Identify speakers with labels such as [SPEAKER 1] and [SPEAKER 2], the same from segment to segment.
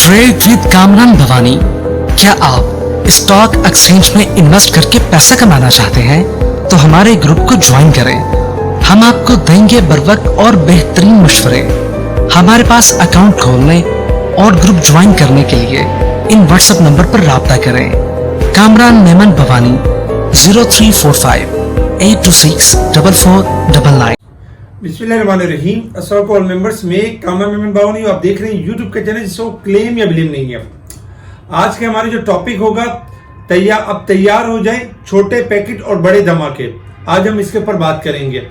[SPEAKER 1] Trade with Kamran Bhavani. क्या आप stock exchange में इन्वेस्ट करके पैसा कमाना चाहते हैं तो हमारे ग्रुप को ज्वाइन करें। हम आपको देंगे बर वक्त और बेहतरीन मशवरे। हमारे पास अकाउंट खोलने और ग्रुप ज्वाइन करने के लिए इन व्हाट्सएप नंबर पर राब्ता करें। कामरान मेमन भवानी 0345 826 4499।
[SPEAKER 2] बिस्मिल्लाहिर्रहमानिर्रहीम। अस्सलाम वालेकुम मेंबर्स, में कामरान मेमन भवानी, आप देख रहे हैं यूट्यूब का चैनल जिसको क्लेम या बिलीव नहीं है। आज के हमारे जो टॉपिक होगा अब तैयार हो जाए छोटे पैकेट और बड़े धमाके। आज हम इसके ऊपर बात करेंगे।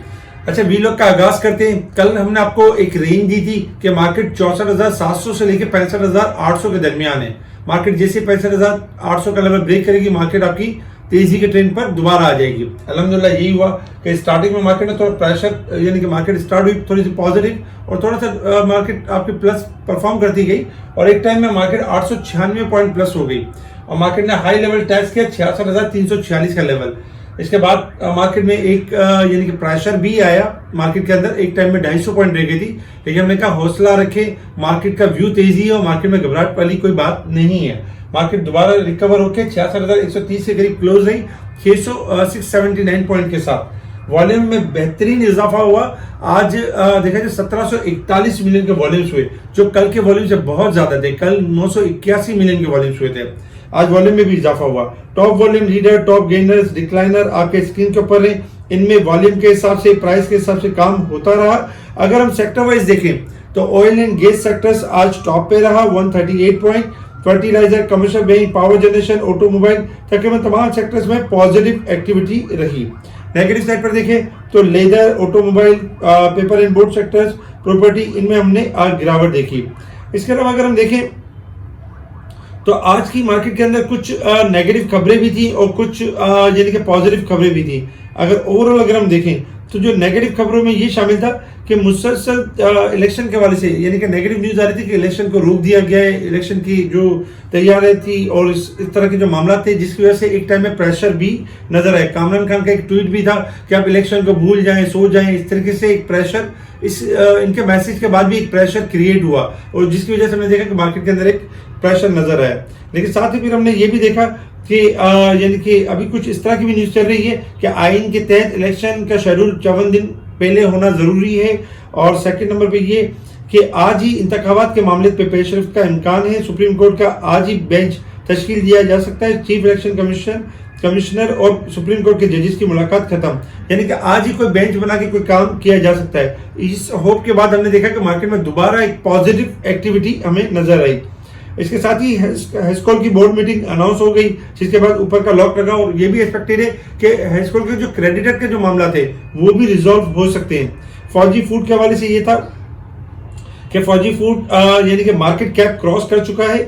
[SPEAKER 2] अच्छा, वीलॉग का आगाज करते हैं। कल हमने आपको एक रेंज दी थी कि मार्केट 64,700 से लेकर 65,800 के दरमियान है। मार्केट जैसे 65,800 का लेवल ब्रेक करेगी, मार्केट आपकी तेजी के ट्रेंड पर दोबारा आ जाएगी। अल्हम्दुलिल्लाह यही हुआ कि स्टार्टिंग में मार्केट में थोड़ा प्रेशर, यानी कि मार्केट स्टार्ट हुई थोड़ी सी पॉजिटिव और थोड़ा सा मार्केट आपकी प्लस परफॉर्म करती गई और एक टाइम में मार्केट 896 पॉइंट प्लस हो गई और मार्केट ने हाई लेवल टेस्ट किया 66,346 का लेवल। इसके बाद मार्केट में एक यानी कि प्रेशर भी आया मार्केट के अंदर। एक टाइम में 250 पॉइंट रह गई थी, लेकिन हमने कहा हौसला रखे, मार्केट का व्यू तेजी है और मार्केट में घबराहट वाली कोई बात नहीं है। मार्केट दोबारा रिकवर होकर 66,130 के करीब क्लोज रही 679 पॉइंट के साथ। वॉल्यूम में बेहतरीन इजाफा हुआ। आज देखा जाए 1741 मिलियन के वॉल्यूम्स हुए, जो कल के वॉल्यूम से बहुत ज्यादा थे। कल 981 मिलियन के वॉल्यूम्स हुए थे। आज वॉल्यूम में भी इजाफा हुआ। Top volume leader, top gainers, decliner आपके स्क्रीन के ऊपर है। इनमें वॉल्यूम के हिसाब से, प्राइस के हिसाब से काम होता रहा। अगर हम सेक्टर वाइज देखें तो ऑयल एंड गैस सेक्टर्स आज टॉप पे रहा 138 point. Fertiliser, commercial bank, power generation, automobile, तकरीबन तमाम सेक्टर्स में पॉजिटिव एक्टिविटी रही। नेगेटिव साइड पर देखें तो leather, automobile, paper and board sectors, property, इनमें हमने आज गिरावट देखी। इसके अलावा अगर हम देखें तो आज की मार्केट के अंदर कुछ नेगेटिव खबरें भी थी और कुछ यानी कि पॉजिटिव खबरें भी थी। अगर ओवरऑल अगर हम देखें तो जो नेगेटिव खबरों में ये शामिल था कि मुसलसल इलेक्शन के हवाले से, यानी कि नेगेटिव न्यूज आ रही थी कि इलेक्शन को रोक दिया गया है, इलेक्शन की जो तैयारी थी और इस तरह के जो मामला थे, जिसकी वजह से एक टाइम में प्रेशर भी नजर आया। कामरान खान का एक ट्वीट भी था कि आप इलेक्शन को भूल जाएं, सो जाएं। इस तरीके से एक प्रेशर, इस इनके मैसेज के बाद भी एक प्रेशर क्रिएट हुआ और जिसकी वजह से हमने देखा कि मार्केट के अंदर एक प्रेशर नजर आया। लेकिन साथ ही फिर हमने ये भी देखा कि यानी कि अभी कुछ इस तरह की भी न्यूज चल रही है कि आइन के तहत इलेक्शन का शेड्यूल 54 दिन पहले होना जरूरी है। और सेकंड नंबर पे ये कि आज ही इंतखाबात के मामले पे पेशरफ का इम्कान है। सुप्रीम कोर्ट का आज ही बेंच तश्कील दिया जा सकता है। चीफ इलेक्शन कमिश्नर और सुप्रीम कोर्ट के जजेस की मुलाकात खत्म, यानी कि आज ही कोई बेंच बना के कोई काम किया जा सकता है। इस होप के बाद हमने देखा कि मार्केट में दोबारा एक पॉजिटिव एक्टिविटी हमें नजर आई। इसके साथ ही हेस्कोल की बोर्ड मीटिंग अनाउंस हो गई, जिसके बाद ऊपर का लॉक लगा और ये भी एक्सपेक्टेड है कि हेस्कोल के जो क्रेडिटर के जो मामला थे वो भी रिजॉल्व हो सकते हैं। फौजी फूड के हवाले से ये था कि फौजी फूड यानी कि मार्केट कैप क्रॉस कर चुका है।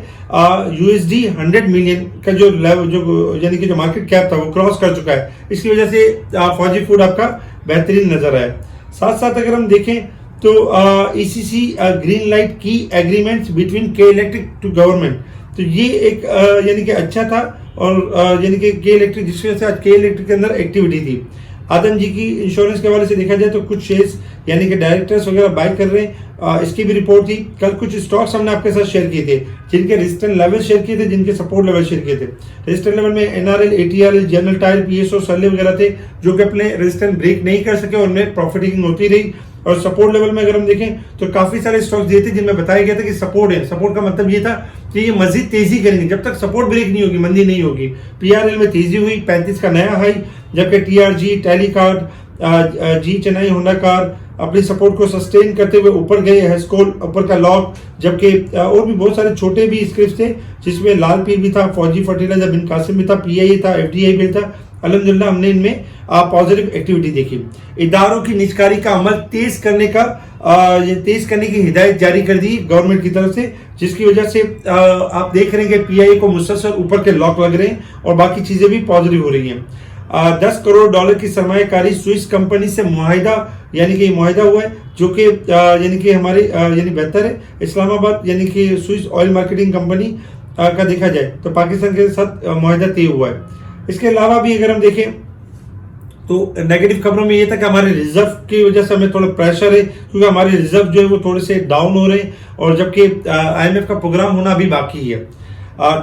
[SPEAKER 2] USD 100 मिलियन का जो लेवल, जो यानी कि जो मार्केट कैप था वो क्रॉस कर चुका है। इसकी वजह से फौजी फूड आपका बेहतरीन नजर आया। साथ साथ अगर हम देखें तो ECC ग्रीन लाइट की एग्रीमेंट्स बिटवीन के इलेक्ट्रिक टू गवर्नमेंट, तो ये एक यानी कि अच्छा था और यानी कि के इलेक्ट्रिक, जिसकी वजह से आज के इलेक्ट्रिक के अंदर एक्टिविटी थी। आदम जी की इंश्योरेंस के हवाले से देखा जाए तो कुछ शेयर्स यानी कि डायरेक्टर्स वगैरह बाय कर रहे हैं, इसकी भी रिपोर्ट थी। कल कुछ स्टॉक्स हमने आपके साथ शेयर किए थे जिनके रेजिस्टेंस लेवल शेयर किए थे, जिनके सपोर्ट लेवल शेयर किए थे। रेजिस्टेंस लेवल में NRL, ATRL, general tyre, PSO, Searle वगैरह थे जो कि अपने रेजिस्टेंस ब्रेक नहीं कर सके और उनमें प्रॉफिटिंग होती रही। और सपोर्ट लेवल में अगर हम देखें तो काफी सारे स्टॉक्स दिए थे जिनमें बताया गया था कि सपोर्ट है। सपोर्ट का मतलब ये था कि ये मजीद तेजी करेंगे जब तक सपोर्ट ब्रेक नहीं होगी, मंदी नहीं होगी। PRL में तेजी हुई 35 का नया हाई, जबकि TRG, टेलीकार्ड, जी चेन्नई, होंडा कार अपनी सपोर्ट को सस्टेन करते हुए ऊपर गए। हेस्कोल ऊपर का लॉक, जबकि और भी बहुत सारे छोटे भी स्क्रिप्ट थे जिसमें लाल पीर भी था, फौजी फर्टिलाइजर बिन कासिम भी था, PIA था, FDI बिल था। अल्हम्दुलिल्लाह हमने इनमें पॉजिटिव एक्टिविटी देखी। इदारों की निजकारी का अमल तेज करने की हिदायत जारी कर दी गवर्नमेंट की तरफ से, जिसकी वजह से आप देख रहे हैं कि PIA को मुसलसल ऊपर के लॉक लग रहे हैं और बाकी चीजें भी पॉजिटिव हो रही हैं। $10 करोड़ की सरमायाकारी स्विस कंपनी से मुआहिदा, यानी कि मुआहिदा हुआ है जो कि यानी कि हमारे यानी बेहतर है। इस्लामाबाद यानी कि स्विस ऑयल मार्केटिंग कंपनी का देखा जाए तो पाकिस्तान के साथ मुआहिदा तय हुआ है। इसके अलावा भी अगर हम देखें तो नेगेटिव खबरों में ये था कि हमारे रिजर्व की वजह से हमें थोड़ा प्रेशर है, क्योंकि हमारे रिजर्व जो है वो थोड़े से डाउन हो रहे हैं, और जबकि IMF का प्रोग्राम होना अभी बाकी है।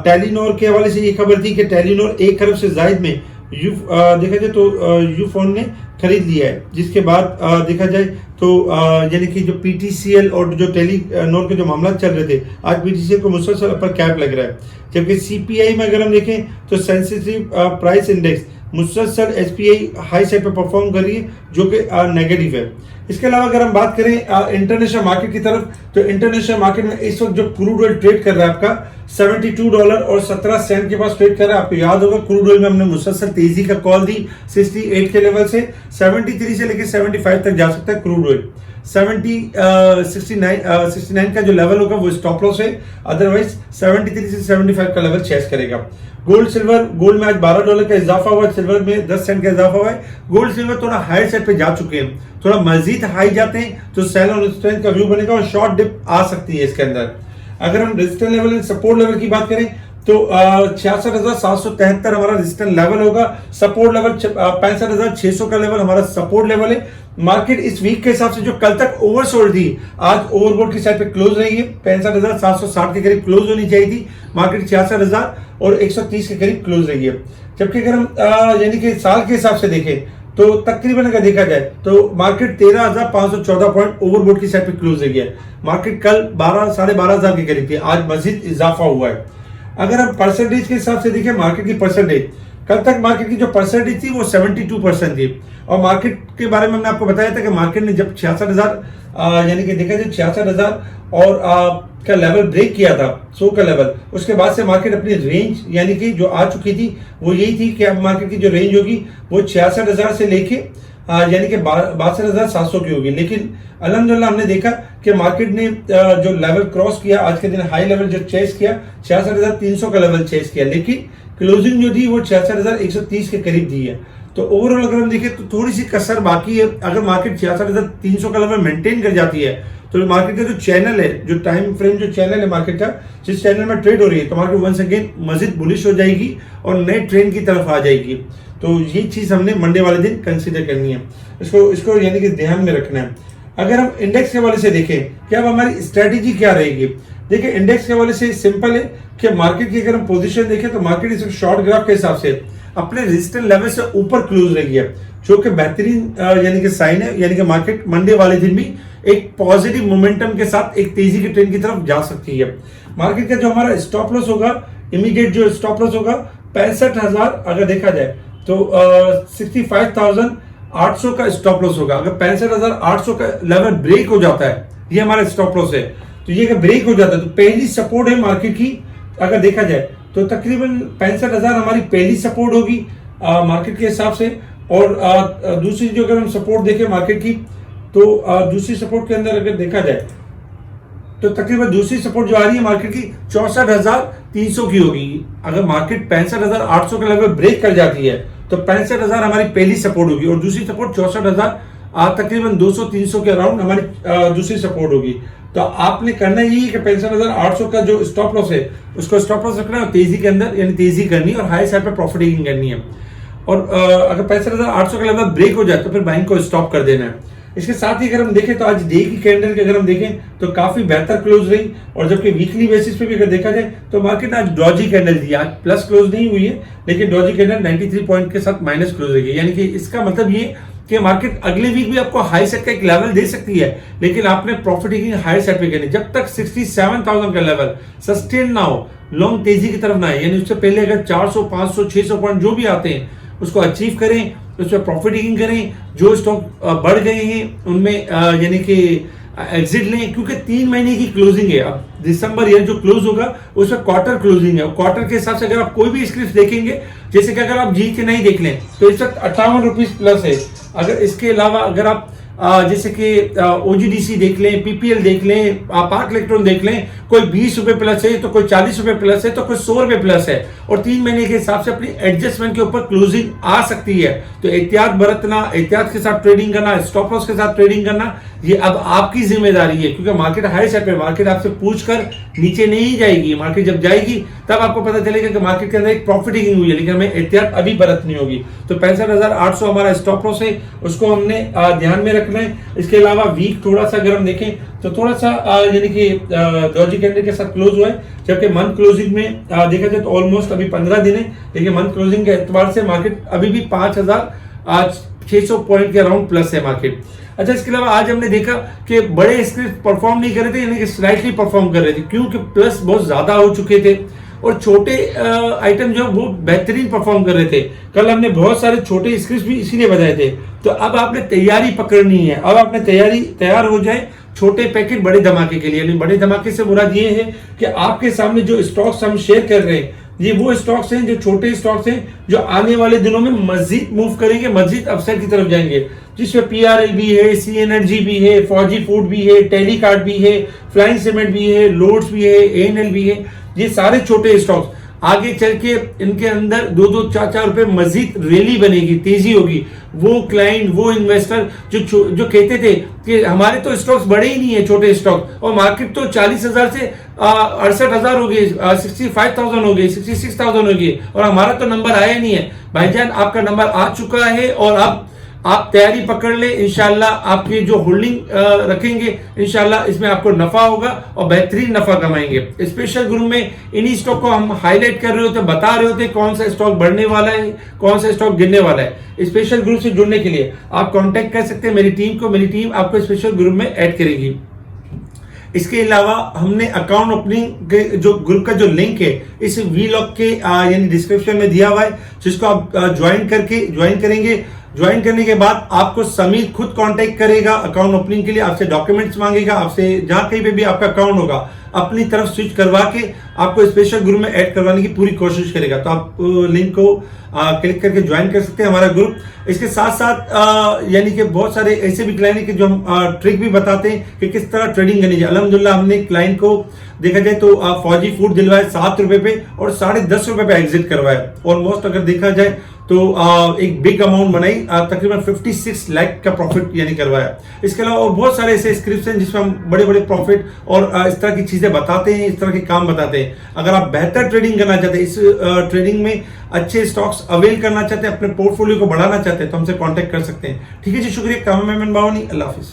[SPEAKER 2] टेलीनॉर के हवाले से ये खबर थी कि टेलीनॉर 1 खरब से जायद में देखा जाए तो यूफोन ने खरीद लिया है, जिसके बाद देखा जाए तो यानी कि जो PTCL और जो टेलीनॉर के जो मामला चल रहे थे, आज PTCL को मुसलसल अपर कैप लग रहा है, जबकि CPI में अगर हम देखें तो सेंसिटिव प्राइस इंडेक्स मुसलसल SPI हाई साइड पे परफॉर्म कर रही है, जो कि नेगेटिव है। इसके अलावा अगर हम बात करें इंटरनेशनल मार्केट की तरफ, तो इंटरनेशनल मार्केट में इस वक्त जो क्रूड ऑयल ट्रेड कर रहा है आपका $72.17 के पास ट्रेड कर रहा है। आपको याद होगा क्रूड ऑयल में हमने मुसलसल तेजी का कॉल दी, 68 के लेवल से 73 से लेकर 75 तक जा सकता है क्रूड ऑयल। 69 का जो लेवल होगा वो स्टॉप लॉस है, अदरवाइज 73 से 75 का लेवल चेस करेगा। गोल्ड में आज $12 का इजाफा हुआ है, सिल्वर में 10 सेंट का इजाफा हुआ है। गोल्ड सिल्वर थोड़ा हायर साइड पे जा चुके हैं, थोड़ा मजीद हाई जाते हैं तो सेल और स्ट्रेंथ का व्यू बनेगा और शॉर्ट डिप आ सकती है इसके अंदर। अगर हम resistance level and support level की बात करें तो 66,773 हमारा रेजिस्टेंस लेवल होगा, सपोर्ट लेवल 65,600 का लेवल हमारा सपोर्ट लेवल है। मार्केट इस वीक के हिसाब से जो कल तक ओवरसोल्ड थी, आज ओवरबोट की साइड पे क्लोज रही है, 65,760 के करीब क्लोज होनी चाहिए थी। मार्केट 66,000 और 130 के करीब क्लोज रही है। जबकि अगर हम यानी कि साल के हिसाब से देखें तो तकरीबन अगर देखा जाए तो मार्केट 13,514 पॉइंट ओवरबोट की साइड पे क्लोज रही है। मार्केट कल 12,500 के करीब थी, आज मजीद इजाफा हुआ है। अगर हम परसेंटेज के हिसाब से देखें मार्केट की परसेंटेज, कल तक मार्केट की जो परसेंटेज थी वो 72% थी, और मार्केट के बारे में हमने आपको बताया था कि मार्केट ने जब 66,000 यानी कि देखा जाए 66,000 और का लेवल ब्रेक किया था 100 का लेवल, उसके बाद से मार्केट अपनी रेंज यानी कि जो आ चुकी थी वो यही थी कि अब मार्केट की जो रेंज होगी वो 66,000 से लेके यानी कि 62,700 की होगी। लेकिन अल्हम्दुलिल्लाह हमने देखा कि मार्केट ने जो लेवल क्रॉस किया, आज के दिन हाई लेवल जो चेस किया 66,300 का लेवल चेस किया, लेकिन क्लोजिंग जो दी वो 66,130 के करीब दी है। तो ओवरऑल अगर हम देखें तो थोड़ी सी कसर बाकी है। अगर मार्केट 66,300 का लेवल मेंटेन कर जाती है तो मार्केट का जो चैनल है, जो टाइम फ्रेम जो चैनल है मार्केट का, जिस चैनल में ट्रेड हो रही है, तो मार्केट वंस अगेन मजीद बुलिश हो जाएगी और नए ट्रेंड की तरफ आ जाएगी। तो ये चीज हमने मंडे वाले दिन कंसीडर करनी है, इसको यानी कि ध्यान में रखना है। अगर हम इंडेक्स के हवाले से देखें कि अब हमारी स्ट्रेटेजी क्या रहेगी, देखिए इंडेक्स के हवाले से सिंपल है कि मार्केट की अगर हम पोजीशन देखें तो मार्केट इस शॉर्ट ग्राफ के हिसाब से अपने रेजिस्टेंस लेवल से ऊपर क्लोज रही है, जो कि बेहतरीन यानी कि साइन है, यानी कि मार्केट मंडे वाले दिन भी एक पॉजिटिव मोमेंटम के साथ एक तेजी के ट्रेंड की तरफ जा सकती है। मार्केट का जो हमारा स्टॉप लॉस होगा, इमीडिएट जो स्टॉप लॉस होगा 65,000 अगर देखा जाए तो 65,800 का स्टॉप लॉस होगा। अगर 65,800 का लेवल ब्रेक हो जाता है, ये हमारा स्टॉप लॉस है, तो ये अगर ब्रेक हो जाता है तो पहली सपोर्ट है मार्केट की, अगर देखा जाए तो तकरीबन 65,000 हमारी पहली सपोर्ट होगी मार्केट के हिसाब से। और दूसरी जो अगर हम सपोर्ट देखें मार्केट की तो दूसरी सपोर्ट के अंदर अगर देखा जाए तो तकरीबन दूसरी सपोर्ट जो आ रही है मार्केट की 64,300 की होगी। अगर मार्केट 65,800 का लेवल ब्रेक कर जाती है तो 65,000 हमारी पहली सपोर्ट होगी, और दूसरी सपोर्ट 64,000 तकरीबन 200-300 के अराउंड हमारी दूसरी सपोर्ट होगी। तो आपने करना यही है कि 65,800 का जो स्टॉप लॉस है उसको स्टॉप लॉस रखना है, तेजी के अंदर यानी तेजी करनी है और हाई साइड पे प्रॉफिट टेकिंग करनी है। और अगर 65,800 का लेवल ब्रेक हो जाए तो फिर बाइंग को स्टॉप कर देना है। इसके साथ ही अगर हम देखें तो आज डे की कैंडल के अगर हम देखें तो काफी बेहतर क्लोज रही, और जबकि वीकली बेसिस पे भी अगर देखा जाए तो मार्केट आज डॉजी कैंडल दी, आज प्लस क्लोज नहीं हुई है, लेकिन डॉजी कैंडल 93 पॉइंट के साथ माइनस क्लोज रही है। यानी कि इसका मतलब ये कि मार्केट अगले वीक भी आपको हाई सेट का एक लेवल दे सकती है, लेकिन आपने प्रॉफिट टेकिंग हाई सेट पे करनी। जब तक 67,000 का लेवल सस्टेन ना हो, लॉन्ग तेजी की तरफ ना है, यानी उससे पहले अगर 400, 500, 600 पॉइंट जो भी आते हैं उसको अचीव करें, उसमें प्रॉफिट टेकिंग करें। जो स्टॉक बढ़ गए हैं उनमें यानी कि एग्जिट लें, क्योंकि 3 महीने की क्लोजिंग है। अब दिसंबर ईयर जो क्लोज होगा उसमें क्वार्टर क्लोजिंग है, और क्वार्टर के हिसाब से अगर आप कोई भी स्क्रिप्ट देखेंगे, जैसे कि अगर आप जी के नहीं देख लें तो इस वक्त 58 रुपीज प्लस है। अगर इसके अलावा अगर आप जैसे कि ओजीडीसी देख लें, पीपीएल देख लें, पार्क इलेक्ट्रॉन देख लें, कोई 20 रुपए प्लस है तो कोई 40 रुपए प्लस है तो कोई 100 रुपए प्लस है, और 3 महीने के हिसाब से अपनी एडजस्टमेंट के ऊपर क्लोजिंग आ सकती है। तो एहतियात बरतना, एहतियात के साथ ट्रेडिंग करना, स्टॉप लॉस के साथ ट्रेडिंग करना, ये अब आपकी जिम्मेदारी है, क्योंकि मार्केट हाई साइड पे, मार्केट आपसे पूछ कर नीचे नहीं जाएगी। मार्केट जब जाएगी तब आपको पता चलेगा कि मार्केट के अंदर एक प्रॉफिटिंग हुई है, लेकिन हमें एहतियात अभी बरतनी होगी। तो 65,800 हमारा स्टॉप लॉस है, उसको हमने ध्यान में रखना है। इसके अलावा वीक थोड़ा सा अगर हम देखें तो थोड़ा सा यानी कि डॉजी कैंडल के साथ क्लोज हुआ है, जबकि मंथ क्लोजिंग में देखा जाए तो ऑलमोस्ट अभी 15 दिन है, लेकिन मंथ क्लोजिंग के एतबार से मार्केट अभी भी 5,600 पॉइंट के अराउंड प्लस है मार्केट। अच्छा, इसके अलावा आज हमने देखा कि बड़े स्क्रिप्ट परफॉर्म नहीं कर रहे थे, यानी कि स्लाइटली परफॉर्म कर रहे थे, क्योंकि प्लस बहुत ज्यादा हो चुके थे, और छोटे आइटम जो वो बेहतरीन परफॉर्म कर रहे थे। कल हमने बहुत सारे छोटे स्क्रिप्ट भी इसीलिए बताए थे। तो अब आपने तैयारी पकड़नी है, अब आपने तैयार हो जाए छोटे पैकेट बड़े धमाके के लिए। यानी बड़े धमाके से मुराद ये है कि आपके सामने जो स्टॉक्स हम शेयर कर रहे हैं, ये वो स्टॉक्स हैं, जो छोटे स्टॉक्स हैं, जो आने वाले दिनों में मजीद मूव करेंगे, मजीद अपसाइड की तरफ जाएंगे, जिसमें पीआरएल भी है, सी एनर्जी भी है, फौजी फूड भी है, टेलीकार्ड भी है, फ्लाइंग सीमेंट भी है, लोड्स भी है, एएनएल भी है। ये सारे छोटे स्टॉक्स आगे चल के इनके अंदर 2-2, 4-4 रुपए मजीद रैली बनेगी, तेजी होगी। वो क्लाइंट, वो इन्वेस्टर जो कहते थे कि हमारे तो स्टॉक्स बड़े ही नहीं है, छोटे स्टॉक, और मार्केट तो 40,000 से 68,000 हो गई, 65,000 हो गई, 66,000 हो गई, और हमारा तो नंबर आया नहीं है। भाईजान, आपका नंबर आ चुका है, और अब आप तैयारी पकड़ ले। इंशाल्लाह आपकी जो होल्डिंग रखेंगे, इंशाल्लाह इसमें आपको नफा होगा और बेहतरीन नफा कमाएंगे। स्पेशल ग्रुप में इन्हीं स्टॉक को हम हाईलाइट कर रहे होते, बता रहे होते कौन सा स्टॉक बढ़ने वाला है, कौन सा स्टॉक गिरने वाला है। स्पेशल ग्रुप से जुड़ने के लिए आप कांटेक्ट कर सकते हैं मेरी टीम को, मेरी टीम आपको स्पेशल ग्रुप में ऐड करेगी। इसके अलावा हमने अकाउंट ओपनिंग के जो ग्रुप का जो लिंक है इस वीलॉग के यानी डिस्क्रिप्शन में दिया हुआ है, जिसको आप ज्वाइन करेंगे। ज्वाइन करने के बाद आपको समीर खुद कांटेक्ट करेगा अकाउंट ओपनिंग के लिए, आपसे डॉक्यूमेंट्स मांगेगा, आपसे जहां कहीं पे भी आपका अकाउंट होगा अपनी तरफ स्विच करवा के आपको स्पेशल ग्रुप में ऐड करवाने की पूरी कोशिश करेगा। तो आप लिंक को क्लिक करके ज्वाइन कर सकते हैं हमारा ग्रुप। इसके साथ साथ यानी कि बहुत सारे ऐसे भी क्लाइंट कि जो हम ट्रिक भी बताते हैं कि किस तरह ट्रेडिंग करनी चाहिए। अल्हम्दुलिल्लाह हमने क्लाइंट को देखा जाए तो फौजी फूड दिलवाए 7 रुपए पे और 10.5 रुपए पे एग्जिट करवाया। ऑलमोस्ट अगर देखा जाए तो एक बिग अमाउंट बनाई, तकरीबन 56 लाख का प्रॉफिट यानी करवाया। इसके अलावा और बहुत सारे ऐसे स्क्रिप्ट्स हैं जिसमें हम बड़े बड़े प्रॉफिट और इस तरह की चीजें बताते हैं, इस तरह के काम बताते हैं। अगर आप बेहतर ट्रेडिंग करना चाहते हैं, इस ट्रेडिंग में अच्छे स्टॉक्स अवेल करना चाहते हैं, अपने पोर्टफोलियो को बढ़ाना चाहते हैं, तो हमसे कांटेक्ट कर सकते हैं। ठीक है जी, शुक्रिया। कामा मेमन बावनी, अल्लाह हाफिज।